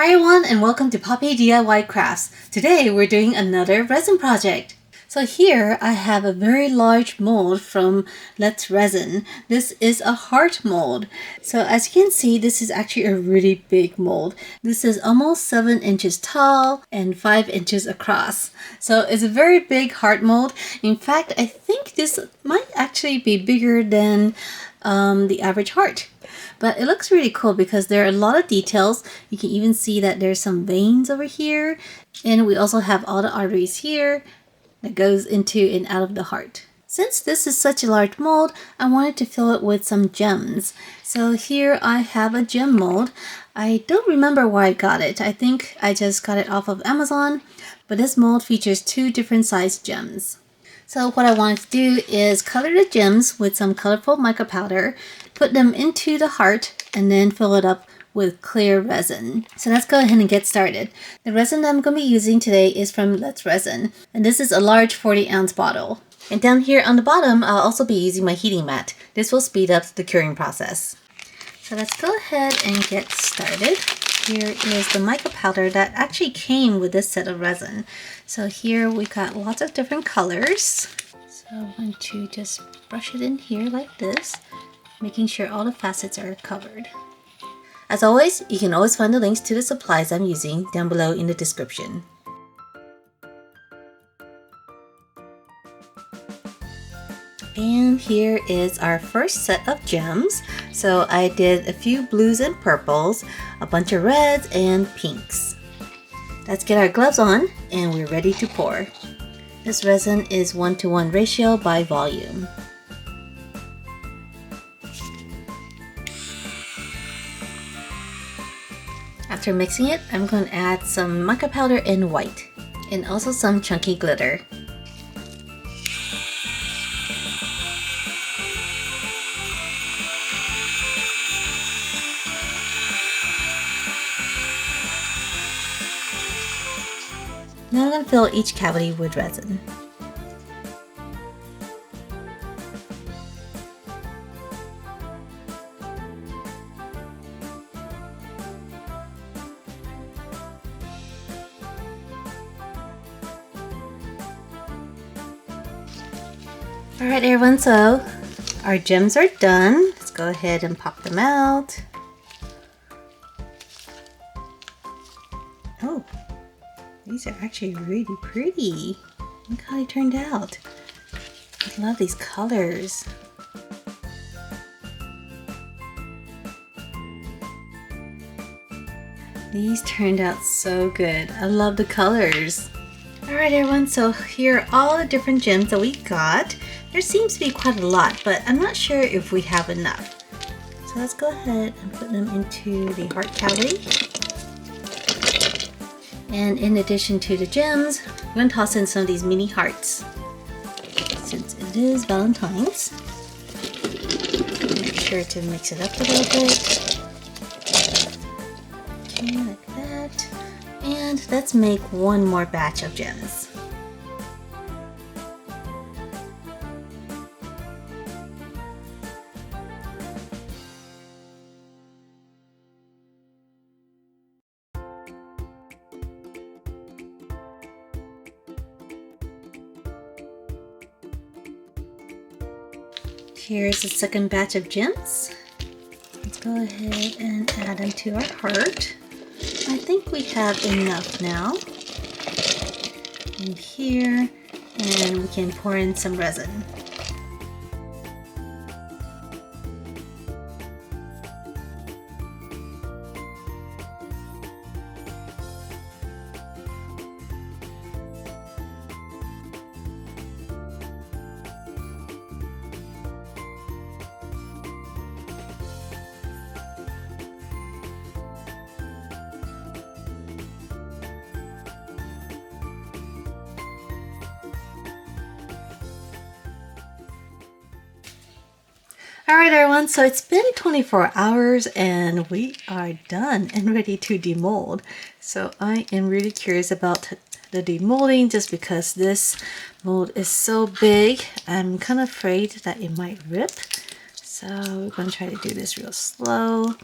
Hi everyone and welcome to Poppy DIY Crafts. Today we're doing another resin project. So here I have a very large mold from Let's Resin. This is a heart mold. So as you can see, this is actually a really big mold. This is almost 7 inches tall and 5 inches across. So it's a very big heart mold. In fact, I think this might actually be bigger than the average heart. But it looks really cool because there are a lot of details. You can even see that there's some veins over here. And we also have all the arteries here that goes into and out of the heart. Since this is such a large mold, I wanted to fill it with some gems. So here I have a gem mold. I don't remember where I got it. I think I just got it off of Amazon. But this mold features 2 different sized gems. So what I wanted to do is color the gems with some colorful mica powder, put them into the heart, and then fill it up with clear resin. So let's go ahead and get started. The resin that I'm going to be using today is from Let's Resin, and this is a large 40-ounce bottle. And down here on the bottom, I'll also be using my heating mat. This will speed up the curing process. So let's go ahead and get started. Here is the mica powder that actually came with this set of resin. So here we got lots of different colors. So I'm going to just brush it in here like this, making sure all the facets are covered. As always, you can always find the links to the supplies I'm using down below in the description. And here is our first set of gems. So I did a few blues and purples, a bunch of reds and pinks. Let's get our gloves on and we're ready to pour. This resin is 1:1 ratio by volume. After mixing it, I'm going to add some mica powder in white and also some chunky glitter. Now I'm going to fill each cavity with resin. Alright everyone, so our gems are done. Let's go ahead and pop them out. Oh, these are actually really pretty. Look how they turned out. I love these colors. These turned out so good. I love the colors. Alright everyone, so here are all the different gems that we got. There seems to be quite a lot, but I'm not sure if we have enough. So let's go ahead and put them into the heart cavity. And in addition to the gems, we're going to toss in some of these mini hearts. Since it is Valentine's, make sure to mix it up a little bit. Okay, like that. And let's make one more batch of gems. Here's the second batch of gems. Let's go ahead and add them to our heart. I think we have enough now. In here, and we can pour in some resin. Alright everyone, so it's been 24 hours and we are done and ready to demold. So I am really curious about the demolding just because this mold is so big. I'm kind of afraid that it might rip. So we're going to try to do this real slow.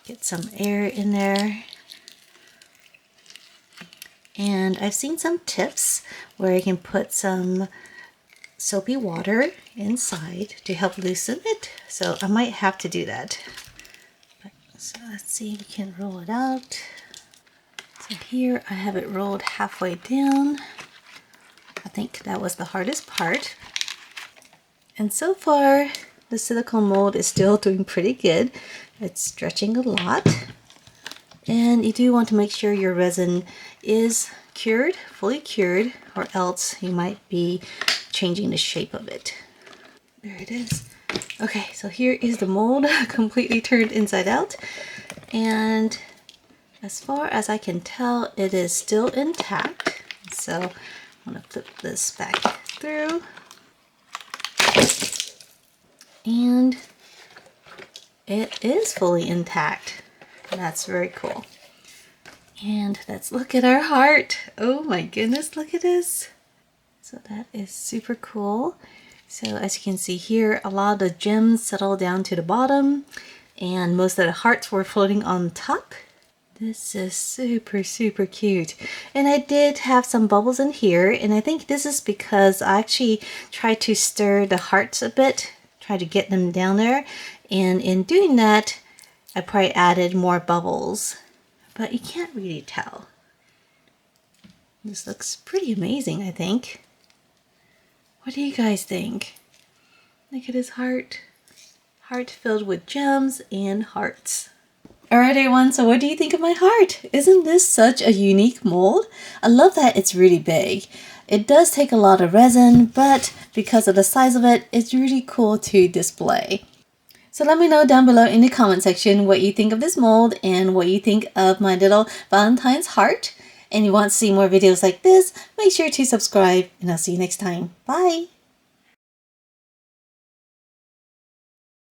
Get some air in there. And I've seen some tips where you can put some soapy water inside to help loosen it. So I might have to do that. So let's see if we can roll it out. So here I have it rolled halfway down. I think that was the hardest part. And so far, the silicone mold is still doing pretty good. It's stretching a lot. And you do want to make sure your resin is cured, fully cured, or else you might be changing the shape of it. There it is. Okay, so here is the mold completely turned inside out. And as far as I can tell, it is still intact. So I'm going to flip this back through. And it is fully intact. That's very cool. And let's look at our heart. Oh my goodness, look at this. So that is super cool. So as you can see here, a lot of the gems settle down to the bottom and most of the hearts were floating on top. This is super, super cute. And I did have some bubbles in here, and I think this is because I actually tried to stir the hearts a bit, try to get them down there. And in doing that, I probably added more bubbles, but you can't really tell. This looks pretty amazing, I think. What do you guys think? Look at his heart. Heart filled with gems and hearts. Alright everyone, so what do you think of my heart? Isn't this such a unique mold? I love that it's really big. It does take a lot of resin, but because of the size of it, it's really cool to display. So let me know down below in the comment section what you think of this mold and what you think of my little Valentine's heart. And if you want to see more videos like this, make sure to subscribe and I'll see you next time. Bye!